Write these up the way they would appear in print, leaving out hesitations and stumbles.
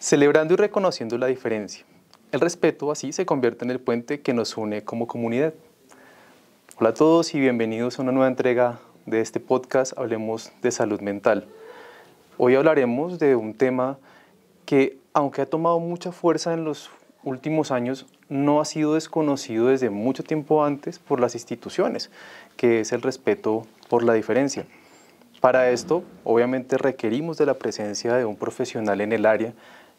Celebrando y reconociendo la diferencia. El respeto así se convierte en el puente que nos une como comunidad. Hola a todos y bienvenidos a una nueva entrega de este podcast Hablemos de Salud Mental. Hoy hablaremos de un tema que, aunque ha tomado mucha fuerza en los últimos años, no ha sido desconocido desde mucho tiempo antes por las instituciones, que es el respeto por la diferencia. Para esto, obviamente, requerimos de la presencia de un profesional en el área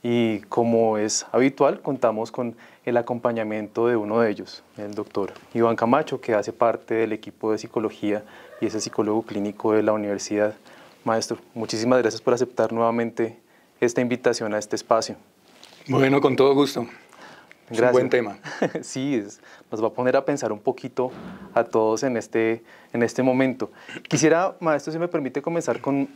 y, como es habitual, contamos con el acompañamiento de uno de ellos, el doctor Iván Camacho, que hace parte del equipo de psicología y es el psicólogo clínico de la universidad. Maestro, muchísimas gracias por aceptar nuevamente esta invitación a este espacio. Bueno, con todo gusto. Gracias. Es un buen tema. Sí, nos va a poner a pensar un poquito a todos en este momento. Quisiera, maestro, si me permite comenzar con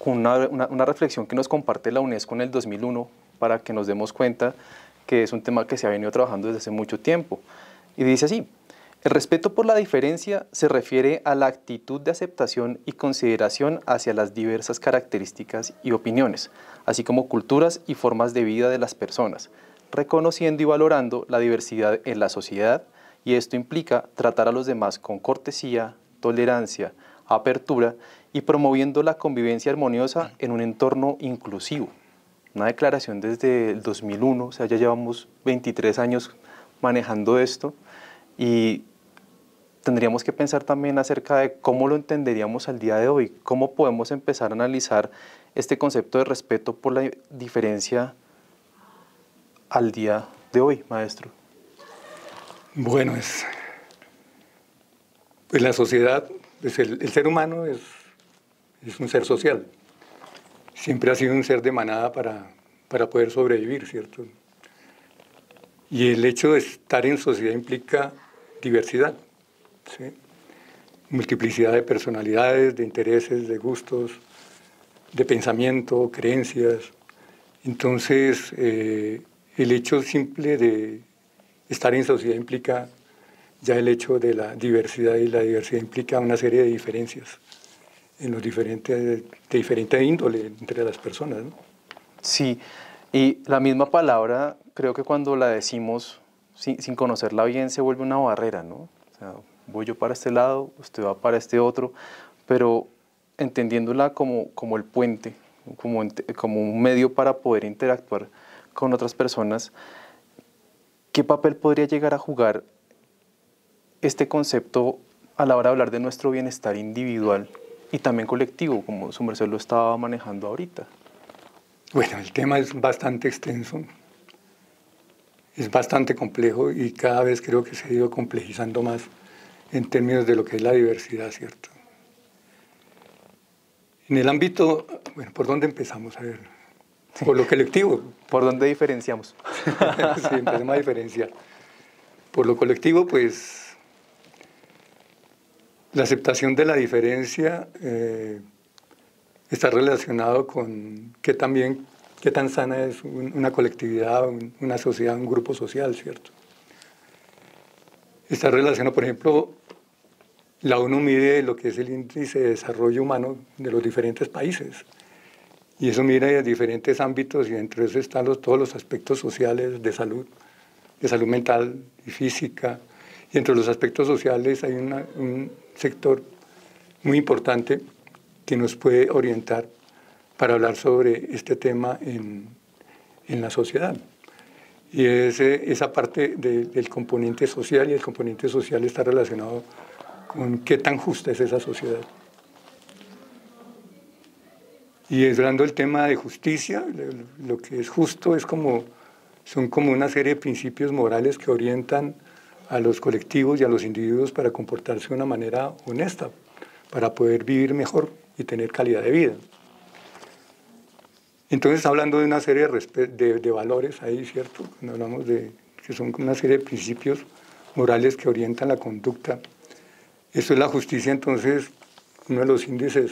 una reflexión que nos comparte la UNESCO en el 2001 para que nos demos cuenta que es un tema que se ha venido trabajando desde hace mucho tiempo. Y dice así: el respeto por la diferencia se refiere a la actitud de aceptación y consideración hacia las diversas características y opiniones, así como culturas y formas de vida de las personas, reconociendo y valorando la diversidad en la sociedad, y esto implica tratar a los demás con cortesía, tolerancia, apertura y promoviendo la convivencia armoniosa en un entorno inclusivo. Una declaración desde el 2001, o sea, ya llevamos 23 años manejando esto y tendríamos que pensar también acerca de cómo lo entenderíamos al día de hoy, cómo podemos empezar a analizar este concepto de respeto por la diferencia al día de hoy, maestro. Bueno, pues la sociedad, pues el ser humano es un ser social. Siempre ha sido un ser de manada para poder sobrevivir, ¿cierto? Y el hecho de estar en sociedad implica diversidad, ¿sí? Multiplicidad de personalidades, de intereses, de gustos, de pensamiento, creencias. Entonces, el hecho simple de estar en sociedad implica ya el hecho de la diversidad, y la diversidad implica una serie de diferencias en los de diferente índole entre las personas, ¿no? Sí, y la misma palabra, creo que cuando la decimos sin conocerla bien se vuelve una barrera, ¿no? O sea, voy yo para este lado, usted va para este otro, pero entendiéndola como el puente, como un medio para poder interactuar con otras personas, ¿qué papel podría llegar a jugar este concepto a la hora de hablar de nuestro bienestar individual y también colectivo, como su merced lo estaba manejando ahorita? Bueno, el tema es bastante extenso, es bastante complejo y cada vez creo que se ha ido complejizando más en términos de lo que es la diversidad, ¿cierto? En el ámbito, bueno, ¿por dónde empezamos? A ver, por lo colectivo. ¿Por dónde diferenciamos? Sí, empecemos a diferenciar. Por lo colectivo, pues, la aceptación de la diferencia está relacionado con qué tan sana es una colectividad, una sociedad, un grupo social, ¿cierto? Está relacionado, por ejemplo, la ONU mide lo que es el índice de desarrollo humano de los diferentes países. Y eso mide diferentes ámbitos y entre eso están todos los aspectos sociales de salud mental y física. Y entre los aspectos sociales hay un sector muy importante que nos puede orientar para hablar sobre este tema en la sociedad. Y es esa parte del componente social, y el componente social está relacionado con qué tan justa es esa sociedad. Y hablando del tema de justicia, lo que es justo son como una serie de principios morales que orientan a los colectivos y a los individuos para comportarse de una manera honesta, para poder vivir mejor y tener calidad de vida. Entonces, hablando de una serie de valores ahí, ¿cierto? Cuando hablamos de que son una serie de principios morales que orientan la conducta, eso es la justicia. Entonces, uno de los índices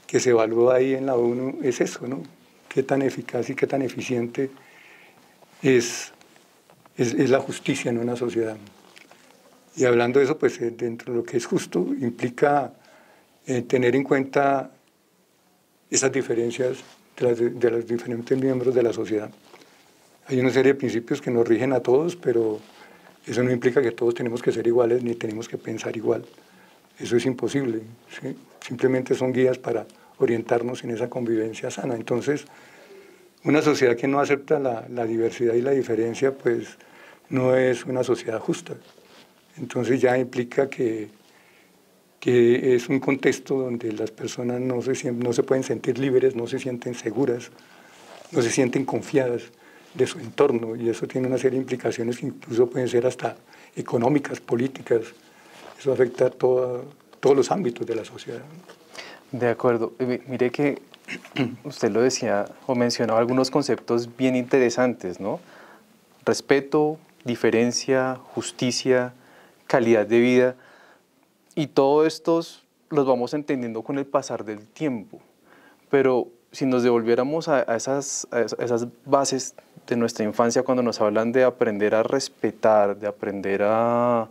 que se evalúa ahí en la ONU es eso, ¿no? Qué tan eficaz y qué tan eficiente es la justicia en una sociedad. Y hablando de eso, pues dentro de lo que es justo implica tener en cuenta esas diferencias de los diferentes miembros de la sociedad. Hay una serie de principios que nos rigen a todos, pero eso no implica que todos tenemos que ser iguales ni tenemos que pensar igual. Eso es imposible, ¿sí? Simplemente son guías para orientarnos en esa convivencia sana. Entonces, una sociedad que no acepta la diversidad y la diferencia, pues no es una sociedad justa. Entonces ya implica que es un contexto donde las personas no se pueden sentir libres, no se sienten seguras, no se sienten confiadas de su entorno, y eso tiene una serie de implicaciones que incluso pueden ser hasta económicas, políticas. Eso afecta a todos los ámbitos de la sociedad. De acuerdo. Mire que usted lo decía o mencionaba algunos conceptos bien interesantes, ¿no? Respeto, diferencia, justicia, calidad de vida. Y todos estos los vamos entendiendo con el pasar del tiempo. Pero si nos devolviéramos a esas bases de nuestra infancia, cuando nos hablan de aprender a respetar, de aprender a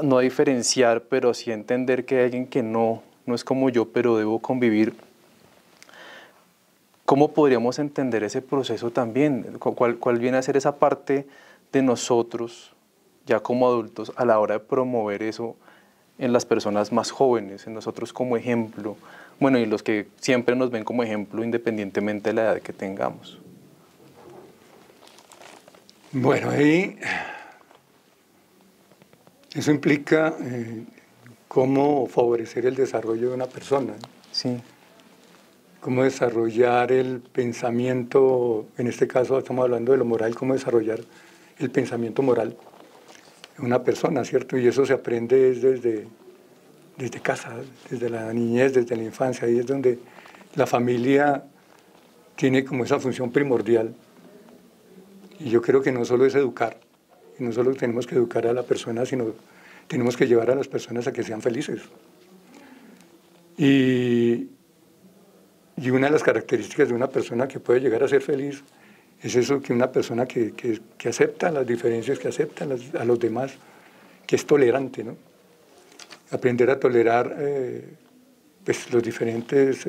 no diferenciar, pero sí entender que hay alguien que no es como yo, pero debo convivir, ¿cómo podríamos entender ese proceso también? ¿Cuál viene a ser esa parte de nosotros, ya como adultos, a la hora de promover eso en las personas más jóvenes, en nosotros como ejemplo? Bueno, y los que siempre nos ven como ejemplo independientemente de la edad que tengamos. Bueno, ahí eso implica cómo favorecer el desarrollo de una persona. Sí. Cómo desarrollar el pensamiento, en este caso estamos hablando de lo moral, cómo desarrollar el pensamiento moral de una persona, ¿cierto? Y eso se aprende desde casa, desde la niñez, desde la infancia. Ahí es donde la familia tiene como esa función primordial. Y yo creo que no solo es educar, y no solo tenemos que educar a la persona, sino tenemos que llevar a las personas a que sean felices. Y una de las características de una persona que puede llegar a ser feliz es eso, que una persona que acepta las diferencias, que acepta a los demás, que es tolerante, ¿no? Aprender a tolerar pues, los diferentes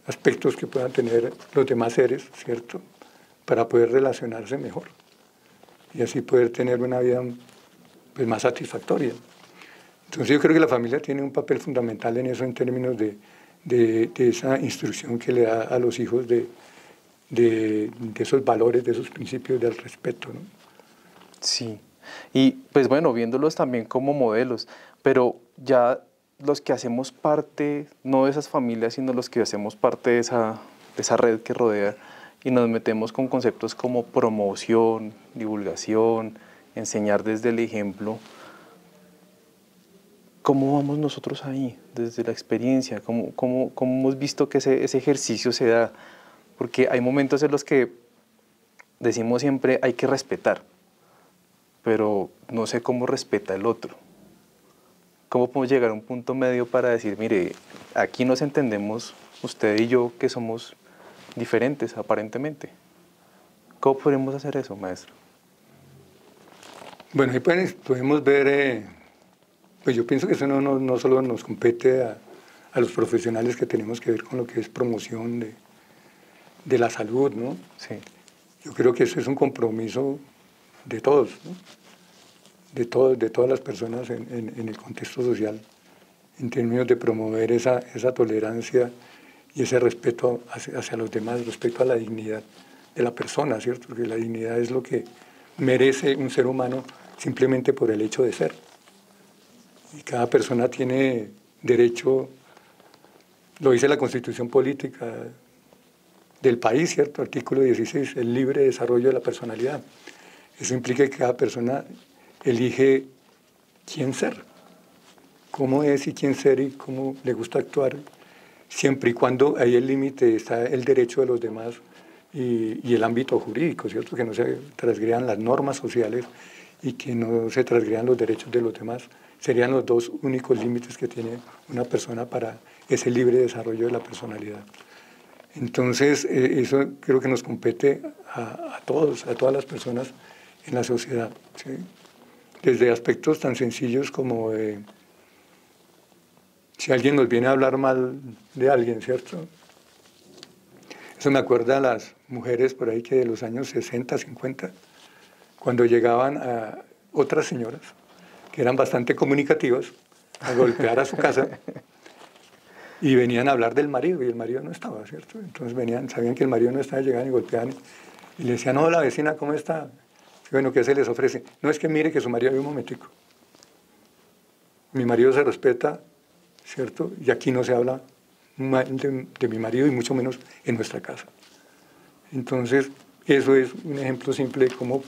aspectos que puedan tener los demás seres, ¿cierto? Para poder relacionarse mejor y así poder tener una vida pues, más satisfactoria. Entonces yo creo que la familia tiene un papel fundamental en eso, en términos de esa instrucción que le da a los hijos de esos valores, de esos principios del respeto, ¿no? Sí, y pues bueno, viéndolos también como modelos, pero ya los que hacemos parte, no de esas familias, sino los que hacemos parte de esa red que rodea y nos metemos con conceptos como promoción, divulgación, enseñar desde el ejemplo. ¿Cómo vamos nosotros ahí, desde la experiencia? ¿Cómo hemos visto que ese ejercicio se da? Porque hay momentos en los que decimos siempre hay que respetar, pero no sé cómo respeta el otro. ¿Cómo podemos llegar a un punto medio para decir, mire, aquí nos entendemos usted y yo que somos diferentes aparentemente? ¿Cómo podemos hacer eso, maestro? Bueno, ahí podemos ver, pues yo pienso que eso no solo nos compete a los profesionales que tenemos que ver con lo que es promoción de la salud, ¿no? Sí. Yo creo que eso es un compromiso de todos, ¿no? de todas las personas en el contexto social, en términos de promover esa tolerancia y ese respeto hacia los demás, respeto a la dignidad de la persona, ¿cierto? Porque la dignidad es lo que merece un ser humano simplemente por el hecho de ser. Y cada persona tiene derecho, lo dice la Constitución Política del país, ¿cierto? Artículo 16, el libre desarrollo de la personalidad. Eso implica que cada persona elige quién ser, cómo es y quién ser y cómo le gusta actuar, siempre y cuando ahí el límite está el derecho de los demás y el ámbito jurídico, ¿cierto? Que no se transgredan las normas sociales y que no se transgredan los derechos de los demás. Serían los dos únicos límites que tiene una persona para ese libre desarrollo de la personalidad. Entonces, eso creo que nos compete a todos, a todas las personas en la sociedad, ¿sí? Desde aspectos tan sencillos como si alguien nos viene a hablar mal de alguien, ¿cierto? Eso me acuerda a las mujeres por ahí que de los años 60, 50, cuando llegaban a otras señoras que eran bastante comunicativas a golpear a su casa y venían a hablar del marido y el marido no estaba, ¿cierto? Entonces venían, sabían que el marido no estaba, llegaban y golpeaban y le decían, no, la vecina, ¿cómo está? Bueno, ¿qué se les ofrece? No, es que mire que su marido, un momentico. Mi marido se respeta, ¿cierto? Y aquí no se habla mal de mi marido y mucho menos en nuestra casa. Entonces, eso es un ejemplo simple de cómo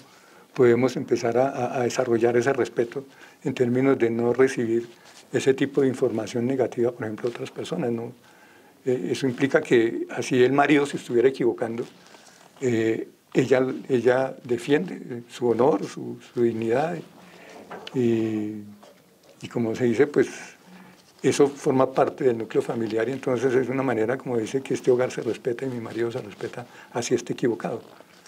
podemos empezar a desarrollar ese respeto en términos de no recibir ese tipo de información negativa, por ejemplo, de otras personas, ¿no? Eso implica que así el marido se estuviera equivocando, ella defiende su honor, su dignidad y como se dice, pues eso forma parte del núcleo familiar y entonces es una manera, como dice, que este hogar se respeta y mi marido se respeta así esté equivocado.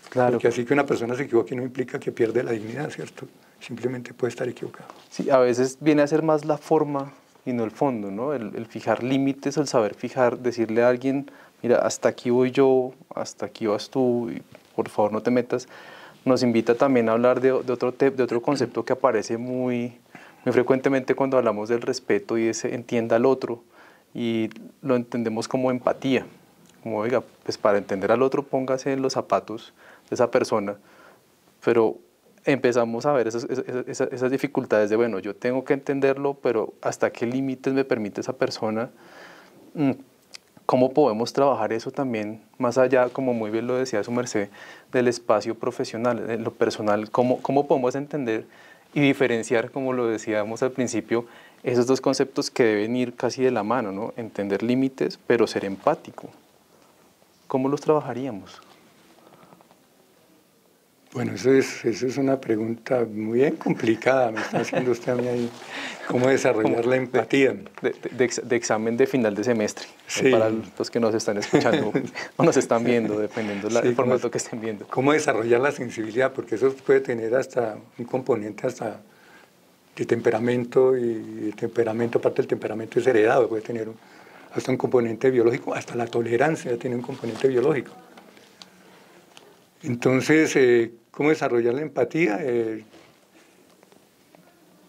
Claro. Porque así que una persona se equivoque no implica que pierde la dignidad, ¿cierto? Simplemente puede estar equivocado. Sí, a veces viene a ser más la forma y no el fondo, ¿no? El fijar límites, el saber fijar, decirle a alguien, mira, hasta aquí voy yo, hasta aquí vas tú, y por favor no te metas, nos invita también a hablar de otro concepto que aparece muy frecuentemente cuando hablamos del respeto y ese entienda al otro, y lo entendemos como empatía, como, oiga, pues para entender al otro póngase en los zapatos de esa persona, pero empezamos a ver esas dificultades de, bueno, yo tengo que entenderlo, pero ¿hasta qué límites me permite esa persona? ¿Cómo podemos trabajar eso también, más allá, como muy bien lo decía su merced, del espacio profesional, de lo personal? ¿Cómo podemos entender y diferenciar, como lo decíamos al principio, esos dos conceptos que deben ir casi de la mano, ¿no? Entender límites, pero ser empático? ¿Cómo los trabajaríamos? Bueno, eso es una pregunta muy bien complicada, me está haciendo usted a mí ahí. ¿Cómo desarrollar la empatía? De examen de final de semestre, sí. Para los que nos están escuchando o nos están viendo, dependiendo del formato que estén viendo. ¿Cómo desarrollar la sensibilidad? Porque eso puede tener hasta un componente hasta de temperamento, y el temperamento, aparte del temperamento es heredado, puede tener hasta un componente biológico, hasta la tolerancia tiene un componente biológico. Entonces, ¿cómo desarrollar la empatía?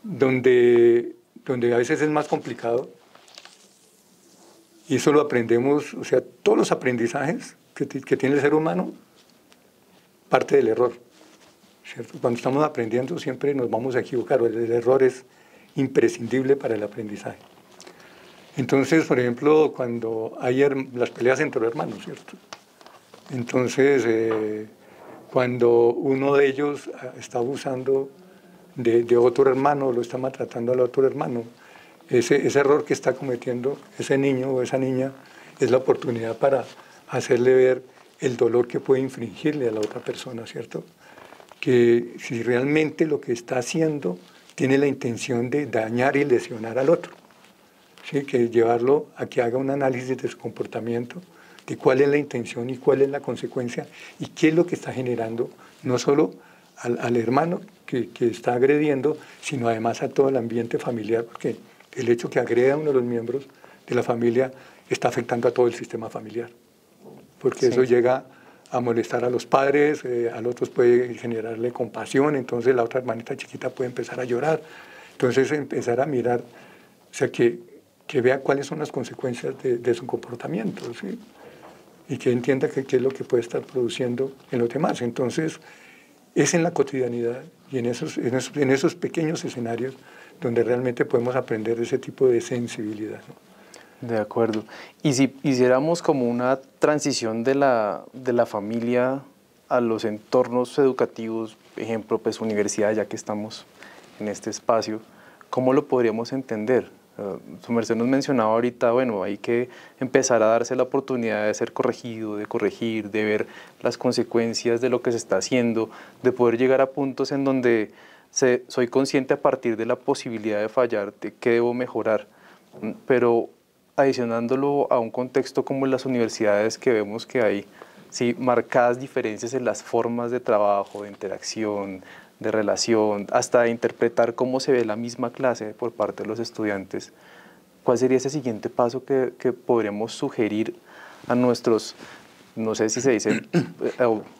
Donde a veces es más complicado, y eso lo aprendemos, o sea, todos los aprendizajes que tiene el ser humano, parte del error, ¿cierto? Cuando estamos aprendiendo siempre nos vamos a equivocar, el error es imprescindible para el aprendizaje. Entonces, por ejemplo, cuando hay las peleas entre hermanos, ¿cierto? Entonces, cuando uno de ellos está abusando de otro hermano, lo está maltratando al otro hermano, ese error que está cometiendo ese niño o esa niña es la oportunidad para hacerle ver el dolor que puede infligirle a la otra persona, ¿cierto? Que si realmente lo que está haciendo tiene la intención de dañar y lesionar al otro, ¿sí? Que llevarlo a que haga un análisis de su comportamiento, de cuál es la intención y cuál es la consecuencia y qué es lo que está generando, no solo al hermano que está agrediendo, sino además a todo el ambiente familiar, porque el hecho que agreda a uno de los miembros de la familia está afectando a todo el sistema familiar, porque eso llega a molestar a los padres, al otro puede generarle compasión, entonces la otra hermanita chiquita puede empezar a llorar, entonces empezar a mirar, o sea, que vea cuáles son las consecuencias de su comportamiento, ¿sí? Y que entienda qué es lo que puede estar produciendo en los demás. Entonces, es en la cotidianidad y en esos pequeños escenarios donde realmente podemos aprender ese tipo de sensibilidad, ¿no? De acuerdo. Y si hiciéramos como una transición de la familia a los entornos educativos, ejemplo, pues universidad, ya que estamos en este espacio, ¿cómo lo podríamos entender? Su merced nos mencionaba ahorita, bueno, hay que empezar a darse la oportunidad de ser corregido, de corregir, de ver las consecuencias de lo que se está haciendo, de poder llegar a puntos en donde soy consciente a partir de la posibilidad de fallar, de qué debo mejorar, pero adicionándolo a un contexto como en las universidades, que vemos que hay marcadas diferencias en las formas de trabajo, de interacción, de relación, hasta de interpretar cómo se ve la misma clase por parte de los estudiantes. ¿Cuál sería ese siguiente paso que podríamos sugerir a nuestros no sé si se dice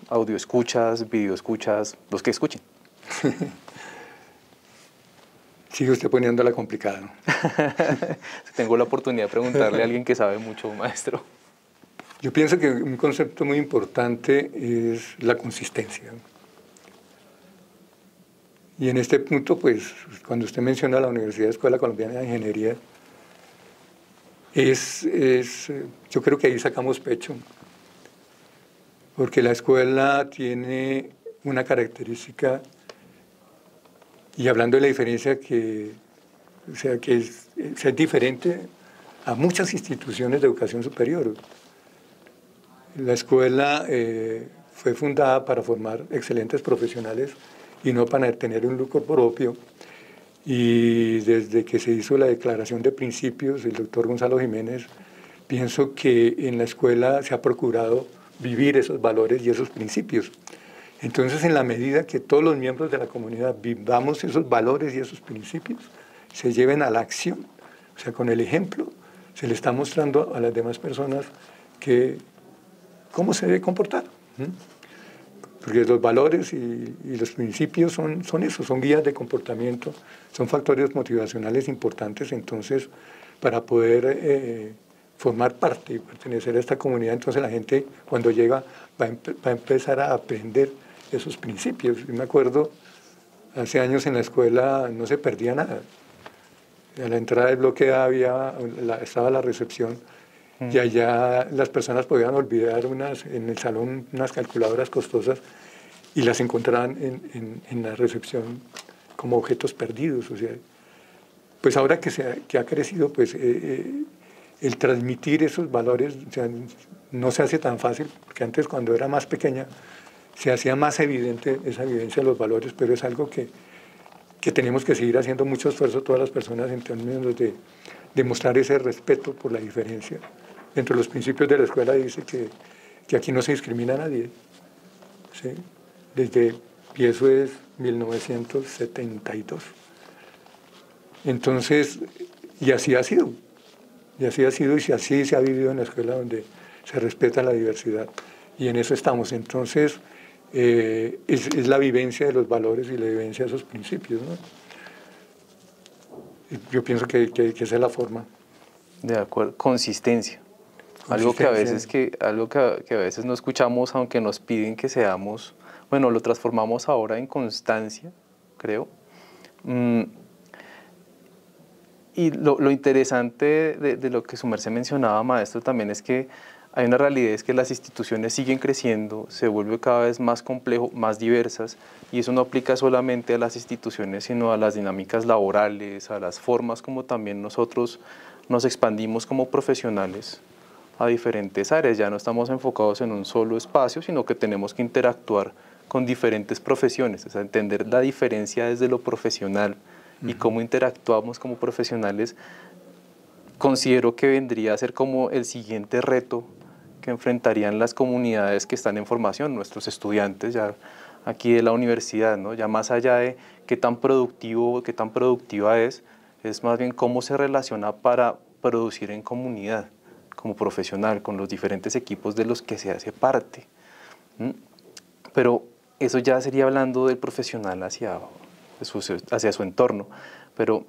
audio escuchas, video escuchas, los que escuchen. Sigue usted poniéndola complicada, ¿no? Tengo la oportunidad de preguntarle a alguien que sabe mucho, maestro. Yo pienso que un concepto muy importante es la consistencia. Y en este punto, pues, cuando usted menciona la Universidad Escuela Colombiana de Ingeniería, yo creo que ahí sacamos pecho, porque la escuela tiene una característica, y hablando de la diferencia, o sea, que es diferente a muchas instituciones de educación superior. La escuela fue fundada para formar excelentes profesionales y no para tener un lucro propio. Y desde que se hizo la declaración de principios, el doctor Gonzalo Jiménez, pienso que en la escuela se ha procurado vivir esos valores y esos principios. Entonces, en la medida que todos los miembros de la comunidad vivamos esos valores y esos principios, se lleven a la acción, o sea, con el ejemplo, se le está mostrando a las demás personas cómo se debe comportar. Porque los valores y los principios son eso, son guías de comportamiento, son factores motivacionales importantes. Entonces, para poder formar parte y pertenecer a esta comunidad, entonces la gente cuando llega va a empezar a aprender esos principios. Yo me acuerdo, hace años en la escuela no se perdía nada. A la entrada del bloque A estaba la recepción, y allá las personas podían olvidar en el salón unas calculadoras costosas y las encontraban en la recepción como objetos perdidos. O sea, pues ahora que ha crecido, pues el transmitir esos valores, o sea, no se hace tan fácil, porque antes cuando era más pequeña se hacía más evidente esa evidencia de los valores, pero es algo que tenemos que seguir haciendo mucho esfuerzo todas las personas en términos de mostrar ese respeto por la diferencia. Dentro de los principios de la escuela dice que aquí no se discrimina a nadie, ¿sí? Y eso es 1972. Entonces, y así ha sido, y así así se ha vivido en la escuela, donde se respeta la diversidad, y en eso estamos. Entonces, es la vivencia de los valores y la vivencia de esos principios, ¿no? Yo pienso que esa es la forma. De acuerdo, consistencia. Algo que a veces no escuchamos, aunque nos piden que seamos, bueno, lo transformamos ahora en constancia, creo. Y lo interesante de lo que su merced mencionaba, maestro, también es que hay una realidad, es que las instituciones siguen creciendo, se vuelve cada vez más complejo, más diversas, y eso no aplica solamente a las instituciones, sino a las dinámicas laborales, a las formas como también nosotros nos expandimos como profesionales a diferentes áreas. Ya no estamos enfocados en un solo espacio, sino que tenemos que interactuar con diferentes profesiones, o sea, entender la diferencia desde lo profesional y cómo interactuamos como profesionales. Considero que vendría a ser como el siguiente reto que enfrentarían las comunidades que están en formación, nuestros estudiantes ya aquí de la universidad, ¿no? Ya más allá de qué tan productivo, qué tan productiva es más bien cómo se relaciona para producir en comunidad, como profesional, con los diferentes equipos de los que se hace parte. Pero eso ya sería hablando del profesional hacia su entorno, pero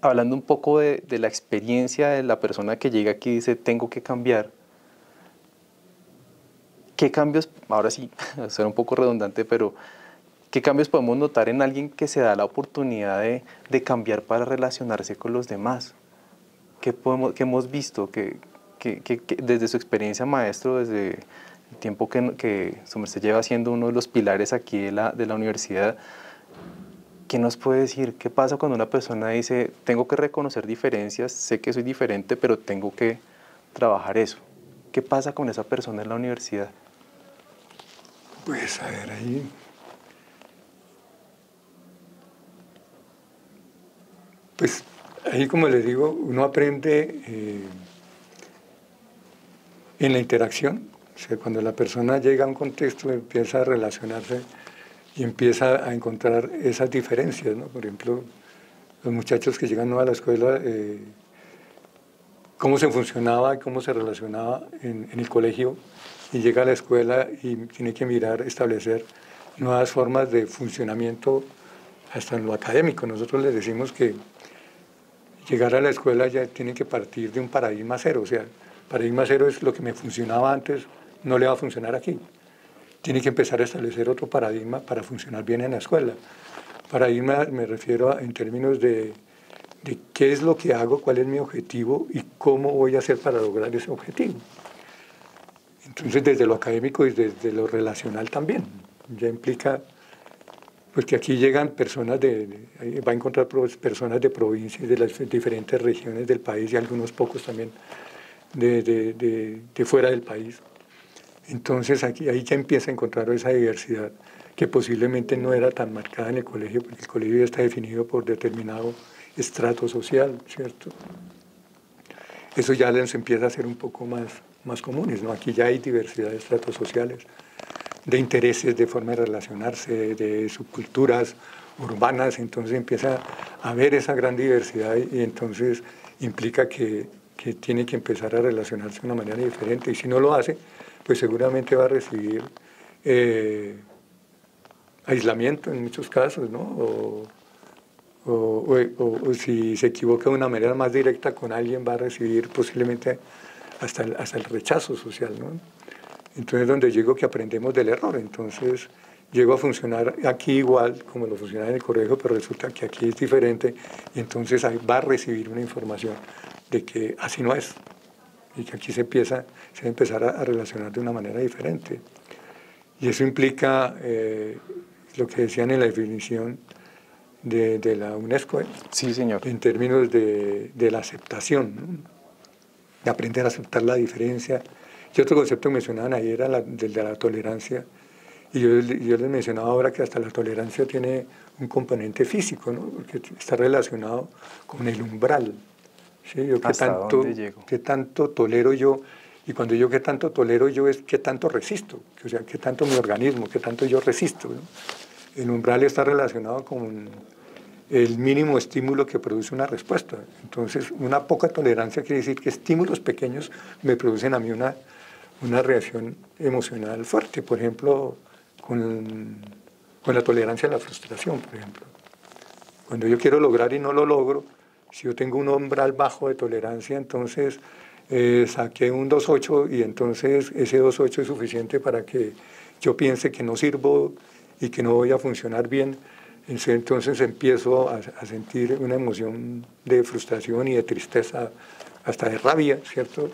hablando un poco de la experiencia de la persona que llega aquí y dice, tengo que cambiar. ¿Qué cambios, ahora sí, será un poco redundante, pero qué cambios podemos notar en alguien que se da la oportunidad de cambiar para relacionarse con los demás? ¿Qué hemos visto? Que desde su experiencia, maestro, desde el tiempo que su merced lleva siendo uno de los pilares aquí de la universidad, ¿qué nos puede decir? ¿Qué pasa cuando una persona dice, tengo que reconocer diferencias, sé que soy diferente, pero tengo que trabajar eso? ¿Qué pasa con esa persona en la universidad? Pues a ver, ahí pues ahí, como les digo, uno aprende en la interacción. O sea, cuando la persona llega a un contexto, empieza a relacionarse y empieza a encontrar esas diferencias, ¿no? Por ejemplo, los muchachos que llegan nuevos a la escuela, cómo se funcionaba y cómo se relacionaba en el colegio, y llega a la escuela y tiene que mirar, establecer nuevas formas de funcionamiento hasta en lo académico. Nosotros les decimos que llegar a la escuela ya tiene que partir de un paradigma cero, o sea, paradigma cero es lo que me funcionaba antes, no le va a funcionar aquí. Tiene que empezar a establecer otro paradigma para funcionar bien en la escuela. Paradigma me refiero en términos de qué es lo que hago, cuál es mi objetivo y cómo voy a hacer para lograr ese objetivo. Entonces, desde lo académico y desde lo relacional también. Ya implica pues, que aquí llegan personas va a encontrar personas de provincias, de las diferentes regiones del país y algunos pocos también de fuera del país. Entonces, ahí ya empieza a encontrar esa diversidad que posiblemente no era tan marcada en el colegio, porque el colegio ya está definido por determinado estrato social, ¿cierto? Eso ya les empieza a ser un poco más comunes, ¿no? Aquí ya hay diversidad de estratos sociales, de intereses, de forma de relacionarse, de subculturas urbanas, entonces empieza a haber esa gran diversidad y entonces implica que tiene que empezar a relacionarse de una manera diferente, y si no lo hace, pues seguramente va a recibir aislamiento en muchos casos, ¿no? O si se equivoca de una manera más directa con alguien, va a recibir posiblemente hasta el rechazo social, ¿no? Entonces, donde llego que aprendemos del error, entonces llego a funcionar aquí igual como lo funcionaba en el colegio, pero resulta que aquí es diferente, y entonces ahí va a recibir una información de que así no es, y que aquí se va a empezar a relacionar de una manera diferente. Y eso implica lo que decían en la definición de la UNESCO, Sí, señor. en términos de la aceptación, ¿no? De aprender a aceptar la diferencia. Y otro concepto que mencionaban ahí era el de la tolerancia, y yo les mencionaba ahora que hasta la tolerancia tiene un componente físico, ¿no? Porque está relacionado con el umbral, ¿sí? Yo qué tanto tolero yo, y cuando yo qué tanto tolero yo es qué tanto resisto, o sea, qué tanto mi organismo, qué tanto yo resisto, ¿no? El umbral está relacionado con el mínimo estímulo que produce una respuesta. Entonces, una poca tolerancia quiere decir que estímulos pequeños me producen a mí una reacción emocional fuerte. Por ejemplo, con la tolerancia a la frustración, por ejemplo. Cuando yo quiero lograr y no lo logro, si yo tengo un umbral bajo de tolerancia, entonces saqué un 2.8 y entonces ese 2.8 es suficiente para que yo piense que no sirvo y que no voy a funcionar bien. Entonces empiezo a sentir una emoción de frustración y de tristeza, hasta de rabia, ¿cierto?,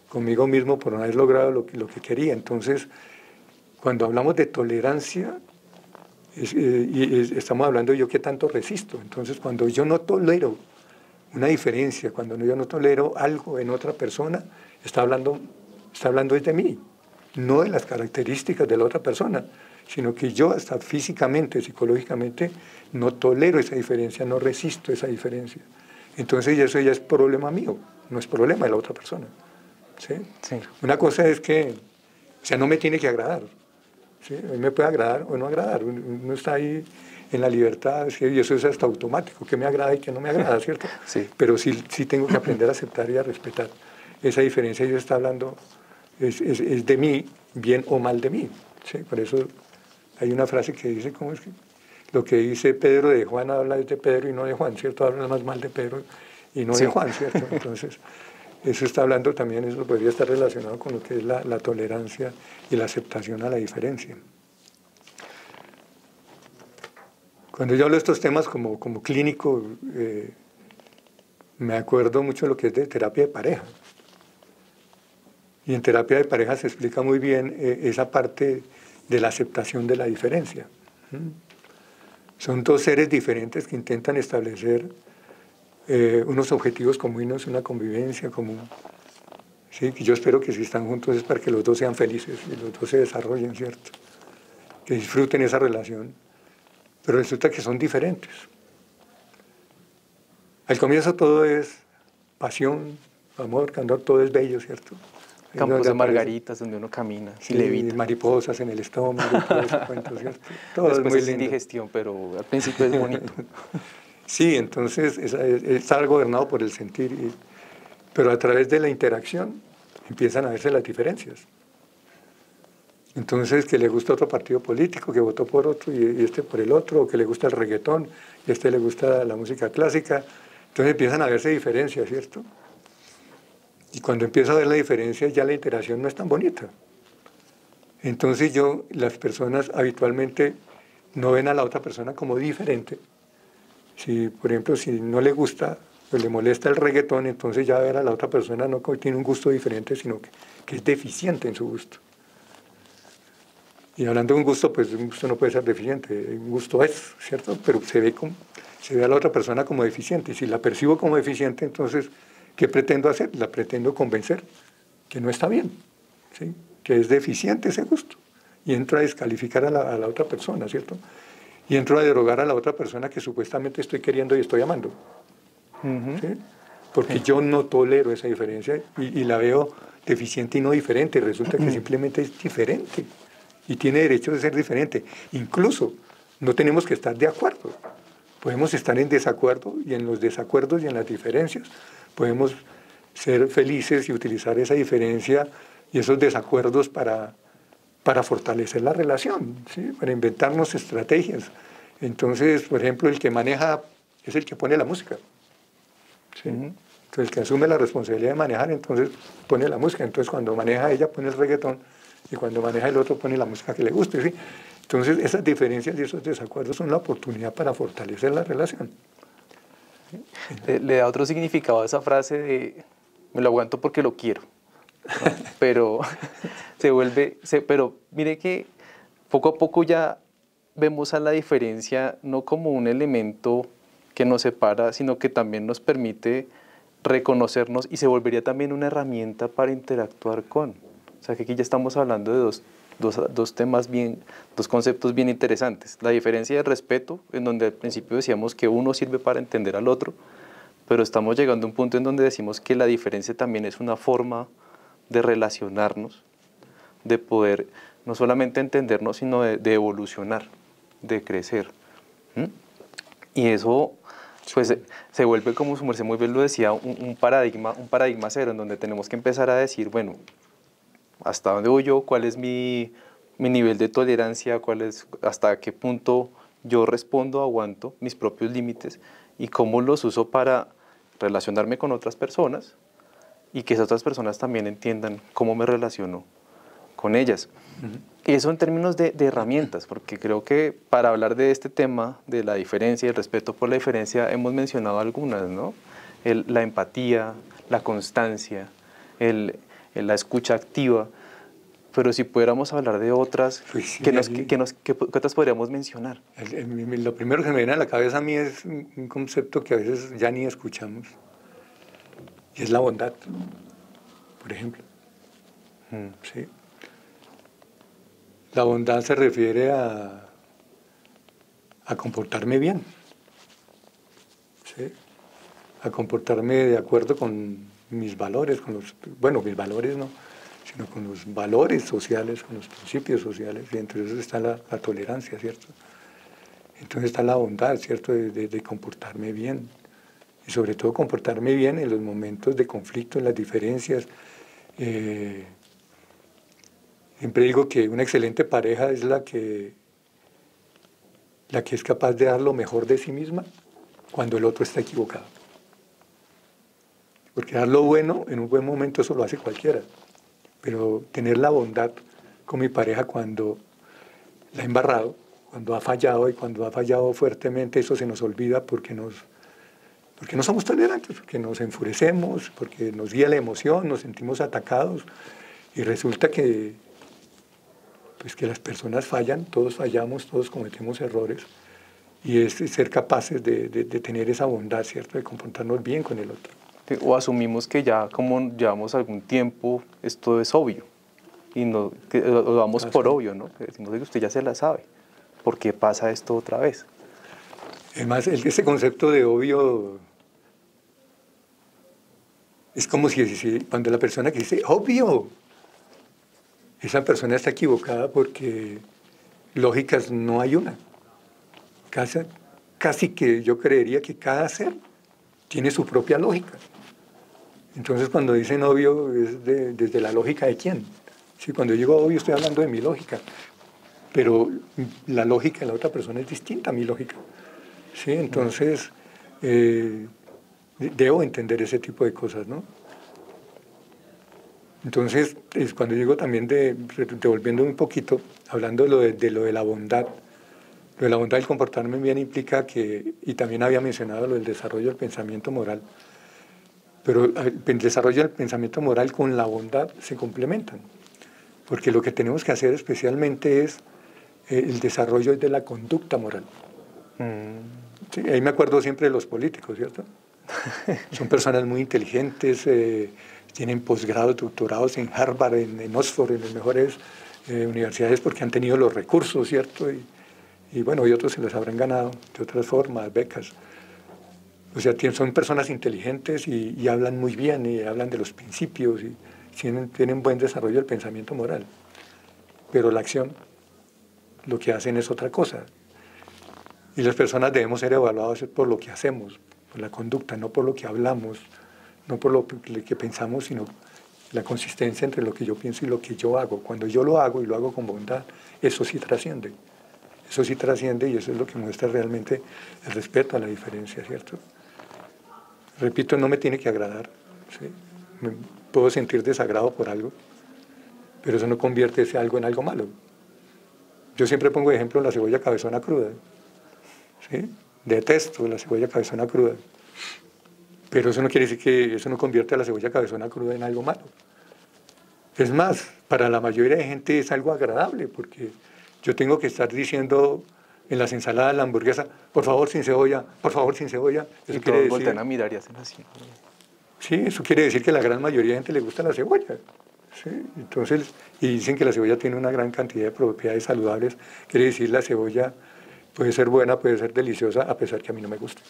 conmigo mismo por no haber logrado lo que quería. Entonces, cuando hablamos de tolerancia, estamos hablando de yo qué tanto resisto. Entonces, cuando yo no tolero una diferencia, cuando yo no tolero algo en otra persona, está hablando de mí, no de las características de la otra persona, sino que yo hasta físicamente, psicológicamente, no tolero esa diferencia, no resisto esa diferencia. Entonces eso ya es problema mío, no es problema de la otra persona. ¿Sí? Sí. Una cosa es que, o sea, no me tiene que agradar. ¿Sí? A mí me puede agradar o no agradar. Uno está ahí en la libertad, ¿sí? Y eso es hasta automático, que me agrada y que no me agrada, ¿cierto? Sí. Pero sí tengo que aprender a aceptar y a respetar esa diferencia. Yo está hablando, es de mí, bien o mal de mí. ¿Sí? Por eso hay una frase que dice, ¿cómo es que? Lo que dice Pedro de Juan habla de Pedro y no de Juan, ¿cierto? Habla más mal de Pedro y no de Juan, ¿cierto? Entonces, eso está hablando también, eso podría estar relacionado con lo que es la tolerancia y la aceptación a la diferencia. Cuando yo hablo de estos temas como clínico, me acuerdo mucho de lo que es de terapia de pareja. Y en terapia de pareja se explica muy bien esa parte de la aceptación de la diferencia. Son dos seres diferentes que intentan establecer unos objetivos comunes, una convivencia común. ¿Sí? Que yo espero que si están juntos es para que los dos sean felices y los dos se desarrollen, ¿cierto? Que disfruten esa relación. Pero resulta que son diferentes. Al comienzo todo es pasión, amor, candor, todo es bello, ¿cierto? Campos de margaritas donde uno camina, sí, y levita. Mariposas en el estómago, todo ese cuento, ¿cierto? Todo después es muy es lindo. indigestión, pero al principio es bonito. Sí, entonces está gobernado por el sentir pero a través de la interacción empiezan a verse las diferencias. Entonces, que le gusta otro partido político, que votó por otro y este por el otro, o que le gusta el reggaetón y este le gusta la música clásica, entonces empiezan a verse diferencias, ¿cierto? Y cuando empiezo a ver la diferencia, ya la interacción no es tan bonita. Entonces las personas habitualmente no ven a la otra persona como diferente. Si, por ejemplo, si no le gusta o le molesta el reggaetón, entonces ya ver a la otra persona no tiene un gusto diferente, sino que es deficiente en su gusto. Y hablando de un gusto, pues un gusto no puede ser deficiente, un gusto es, ¿cierto? Pero se ve a la otra persona como deficiente. Y si la percibo como deficiente, entonces, ¿qué pretendo hacer? La pretendo convencer que no está bien, ¿sí? Que es deficiente ese gusto. Y entro a descalificar a la otra persona, ¿cierto? Y entro a derogar a la otra persona que supuestamente estoy queriendo y estoy amando. ¿Sí? Porque yo no tolero esa diferencia y la veo deficiente y no diferente. Resulta que simplemente es diferente y tiene derecho de ser diferente. Incluso no tenemos que estar de acuerdo. Podemos estar en desacuerdo y en los desacuerdos y en las diferencias podemos ser felices y utilizar esa diferencia y esos desacuerdos para fortalecer la relación, ¿sí? Para inventarnos estrategias. Entonces, por ejemplo, el que maneja es el que pone la música. ¿Sí? Entonces, el que asume la responsabilidad de manejar, entonces pone la música. Entonces, cuando maneja ella, pone el reggaetón, y cuando maneja el otro, pone la música que le guste. ¿Sí? Entonces, esas diferencias y esos desacuerdos son la oportunidad para fortalecer la relación. Le da otro significado a esa frase de me lo aguanto porque lo quiero, ¿no? Pero pero mire que poco a poco ya vemos a la diferencia no como un elemento que nos separa, sino que también nos permite reconocernos y se volvería también una herramienta para interactuar con. O sea que aquí ya estamos hablando de dos temas dos conceptos bien interesantes. La diferencia del respeto, en donde al principio decíamos que uno sirve para entender al otro, pero estamos llegando a un punto en donde decimos que la diferencia también es una forma de relacionarnos, de poder no solamente entendernos, sino de evolucionar, de crecer. Y eso pues se vuelve, como su merced muy bien lo decía, un paradigma cero, en donde tenemos que empezar a decir, bueno, ¿hasta dónde voy yo? ¿Cuál es mi nivel de tolerancia? ¿Hasta qué punto yo respondo, aguanto mis propios límites? ¿Y cómo los uso para relacionarme con otras personas? Y que esas otras personas también entiendan cómo me relaciono con ellas. Y eso en términos de herramientas, porque creo que para hablar de este tema, de la diferencia y el respeto por la diferencia, hemos mencionado algunas, ¿no? La empatía, la constancia, la escucha activa, pero si pudiéramos hablar de otras, Pues sí, ¿qué otras podríamos mencionar? Lo primero que me viene a la cabeza a mí es un concepto que a veces ya ni escuchamos, y es la bondad, por ejemplo. ¿Sí? La bondad se refiere a comportarme bien, ¿sí? A comportarme de acuerdo con mis valores, mis valores no, sino con los valores sociales, con los principios sociales, y entre esos está la tolerancia, ¿cierto? Entonces está la bondad, ¿cierto?, de comportarme bien, y sobre todo comportarme bien en los momentos de conflicto, en las diferencias. Siempre digo que una excelente pareja es la que es capaz de dar lo mejor de sí misma cuando el otro está equivocado. Porque dar lo bueno en un buen momento eso lo hace cualquiera. Pero tener la bondad con mi pareja cuando la ha embarrado, cuando ha fallado y cuando ha fallado fuertemente, eso se nos olvida porque no somos tolerantes, porque nos enfurecemos, porque nos guía la emoción, nos sentimos atacados y resulta que las personas fallan, todos fallamos, todos cometemos errores y es ser capaces de tener esa bondad, ¿cierto?, de comportarnos bien con el otro. O asumimos que ya como llevamos algún tiempo, esto es obvio y lo damos por obvio, ¿no? Decimos que usted ya se la sabe. ¿Por qué pasa esto otra vez? Además, ese concepto de obvio es como si cuando la persona que dice obvio, esa persona está equivocada porque lógicas no hay una. Casi que yo creería que cada ser tiene su propia lógica. Entonces, cuando dicen obvio, es desde la lógica de quién. Sí, cuando yo digo obvio, estoy hablando de mi lógica, pero la lógica de la otra persona es distinta a mi lógica. Sí, entonces, debo entender ese tipo de cosas, ¿no? Entonces, es cuando digo también, devolviendo un poquito, hablando de lo de la bondad, lo de la bondad del comportarme bien implica que, y también había mencionado lo del desarrollo del pensamiento moral, pero el desarrollo del pensamiento moral con la bondad se complementan, porque lo que tenemos que hacer especialmente es el desarrollo de la conducta moral. Sí, ahí me acuerdo siempre de los políticos, ¿cierto? Son personas muy inteligentes, tienen posgrados, doctorados en Harvard, en Oxford, en las mejores universidades porque han tenido los recursos, ¿cierto? Y bueno, y otros se los habrán ganado de otras formas, becas. O sea, son personas inteligentes y hablan muy bien y hablan de los principios y tienen buen desarrollo del pensamiento moral. Pero la acción, lo que hacen es otra cosa. Y las personas debemos ser evaluadas por lo que hacemos, por la conducta, no por lo que hablamos, no por lo que pensamos, sino la consistencia entre lo que yo pienso y lo que yo hago. Cuando yo lo hago y lo hago con bondad, eso sí trasciende. Eso sí trasciende y eso es lo que muestra realmente el respeto a la diferencia, ¿cierto? Repito, no me tiene que agradar, ¿sí? Me puedo sentir desagrado por algo, pero eso no convierte ese algo en algo malo. Yo siempre pongo de ejemplo la cebolla cabezona cruda, ¿sí? Detesto la cebolla cabezona cruda, pero eso no quiere decir que eso no convierte a la cebolla cabezona cruda en algo malo. Es más, para la mayoría de gente es algo agradable, porque yo tengo que estar diciendo en las ensaladas, la hamburguesa, por favor sin cebolla, por favor sin cebolla. Eso y todos voltean a mirar y hacen así. Sí, eso quiere decir que a la gran mayoría de gente le gusta la cebolla. ¿Sí? Entonces, y dicen que la cebolla tiene una gran cantidad de propiedades saludables. Quiere decir la cebolla puede ser buena, puede ser deliciosa, a pesar que a mí no me gusta.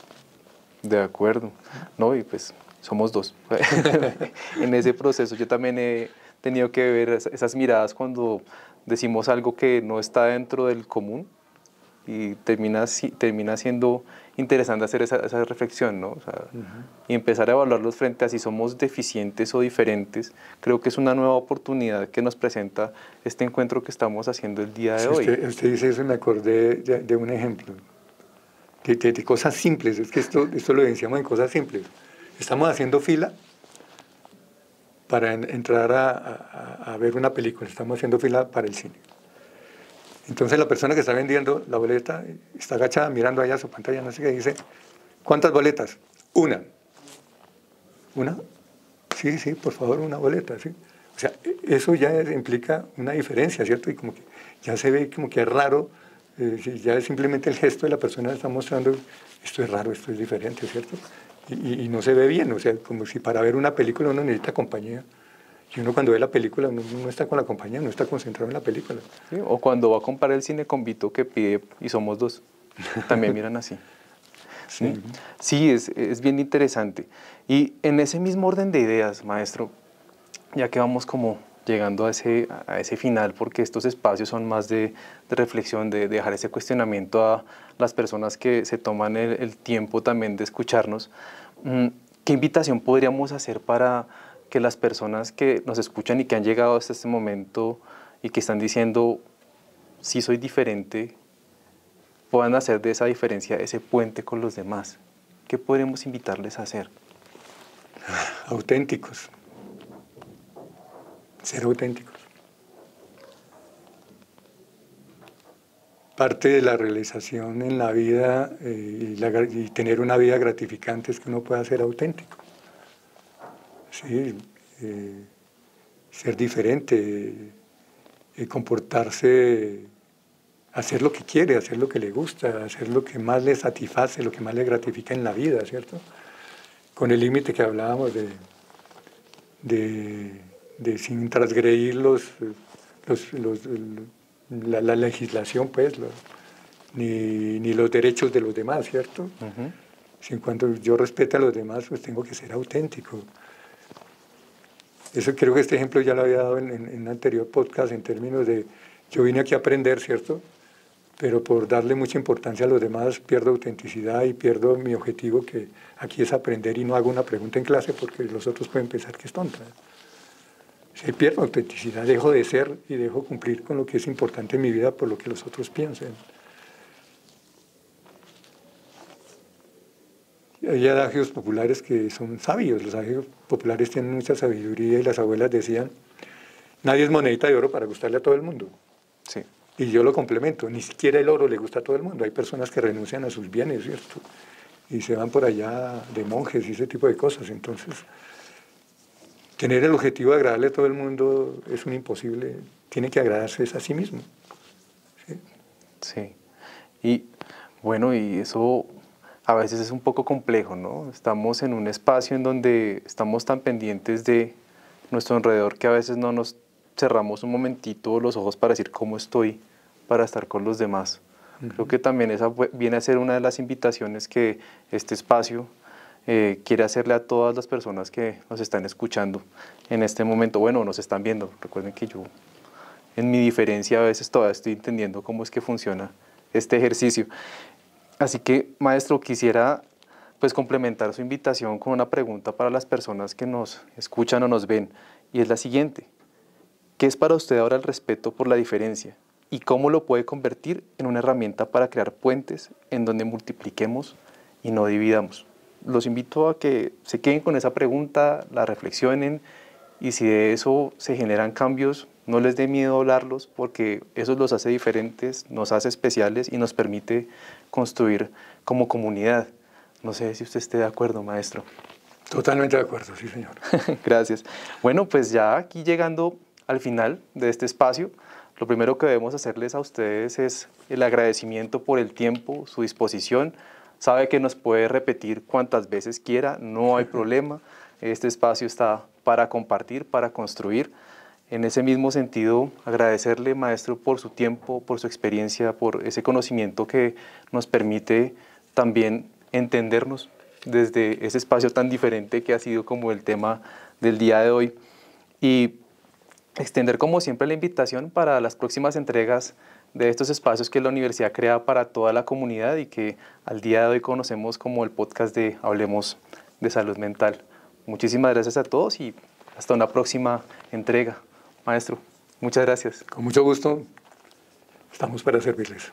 De acuerdo. No, y pues somos dos. En ese proceso yo también he tenido que ver esas miradas cuando decimos algo que no está dentro del común y termina siendo interesante hacer esa reflexión, ¿no? O sea, y empezar a evaluarlos frente a si somos deficientes o diferentes. Creo que es una nueva oportunidad que nos presenta este encuentro que estamos haciendo el día de hoy. Usted dice eso y me acordé de un ejemplo, de cosas simples. Es que esto lo evidenciamos en cosas simples. Estamos haciendo fila para entrar a ver una película, estamos haciendo fila para el cine. Entonces la persona que está vendiendo la boleta está agachada mirando allá a su pantalla, no sé qué, dice, ¿cuántas boletas? Una. ¿Una? Sí, sí, por favor, una boleta, sí. O sea, eso ya implica una diferencia, ¿cierto? Y como que ya se ve como que es raro, ya es simplemente el gesto de la persona que está mostrando, esto es raro, esto es diferente, ¿cierto? Y no se ve bien, o sea, como si para ver una película uno necesita compañía. Y uno cuando ve la película no está con la compañía, no está concentrado en la película. Sí, o cuando va a comprar el cine con Vito que pide y somos dos, también miran así. Sí, sí es bien interesante. Y en ese mismo orden de ideas, maestro, ya que vamos como llegando a ese final, porque estos espacios son más de reflexión, de dejar ese cuestionamiento a las personas que se toman el tiempo también de escucharnos, ¿qué invitación podríamos hacer para que las personas que nos escuchan y que han llegado hasta este momento y que están diciendo, sí soy diferente, puedan hacer de esa diferencia ese puente con los demás? ¿Qué podríamos invitarles a hacer? Auténticos. Ser auténticos. Parte de la realización en la vida y tener una vida gratificante es que uno pueda ser auténtico. Sí, ser diferente, comportarse, hacer lo que quiere, hacer lo que le gusta, hacer lo que más le satisface, lo que más le gratifica en la vida, ¿cierto? Con el límite que hablábamos de sin transgredir la legislación, pues, ni los derechos de los demás, ¿cierto? Si en cuanto yo respete a los demás, pues tengo que ser auténtico. Eso creo que este ejemplo ya lo había dado en un anterior podcast en términos de, yo vine aquí a aprender, ¿cierto? pero por darle mucha importancia a los demás pierdo autenticidad y pierdo mi objetivo, que aquí es aprender, y no hago una pregunta en clase porque los otros pueden pensar que es tonta. Si pierdo autenticidad, dejo de ser y dejo cumplir con lo que es importante en mi vida por lo que los otros piensen. Hay adagios populares que son sabios, los adagios populares tienen mucha sabiduría y las abuelas decían, nadie es monedita de oro para gustarle a todo el mundo. Sí. Y yo lo complemento, ni siquiera el oro le gusta a todo el mundo. Hay personas que renuncian a sus bienes, ¿cierto? Y se van por allá de monjes y ese tipo de cosas. Entonces, tener el objetivo de agradarle a todo el mundo es un imposible. Tiene que agradarse a sí mismo. ¿Sí? Sí. Y bueno, y eso a veces es un poco complejo, ¿no? Estamos en un espacio en donde estamos tan pendientes de nuestro alrededor que a veces no nos cerramos un momentito los ojos para decir cómo estoy, para estar con los demás. Creo que también esa viene a ser una de las invitaciones que este espacio quiere hacerle a todas las personas que nos están escuchando en este momento. Bueno, nos están viendo. Recuerden que yo, en mi diferencia, a veces todavía estoy entendiendo cómo es que funciona este ejercicio. Así que, maestro, quisiera pues complementar su invitación con una pregunta para las personas que nos escuchan o nos ven, y es la siguiente. ¿Qué es para usted ahora el respeto por la diferencia? ¿Y cómo lo puede convertir en una herramienta para crear puentes en donde multipliquemos y no dividamos? Los invito a que se queden con esa pregunta, la reflexionen, y si de eso se generan cambios, no les dé miedo hablarlos, porque eso los hace diferentes, nos hace especiales y nos permite construir como comunidad. No sé si usted esté de acuerdo, maestro. Totalmente de acuerdo, sí, señor. Gracias. Bueno, pues ya aquí llegando al final de este espacio, lo primero que debemos hacerles a ustedes es el agradecimiento por el tiempo, su disposición. Sabe que nos puede repetir cuantas veces quiera, no hay problema. Este espacio está para compartir, para construir. En ese mismo sentido, agradecerle, maestro, por su tiempo, por su experiencia, por ese conocimiento que nos permite también entendernos desde ese espacio tan diferente que ha sido como el tema del día de hoy. Y extender como siempre la invitación para las próximas entregas de estos espacios que la universidad crea para toda la comunidad y que al día de hoy conocemos como el podcast de Hablemos de Salud Mental. Muchísimas gracias a todos y hasta una próxima entrega. Maestro, muchas gracias. Con mucho gusto, estamos para servirles.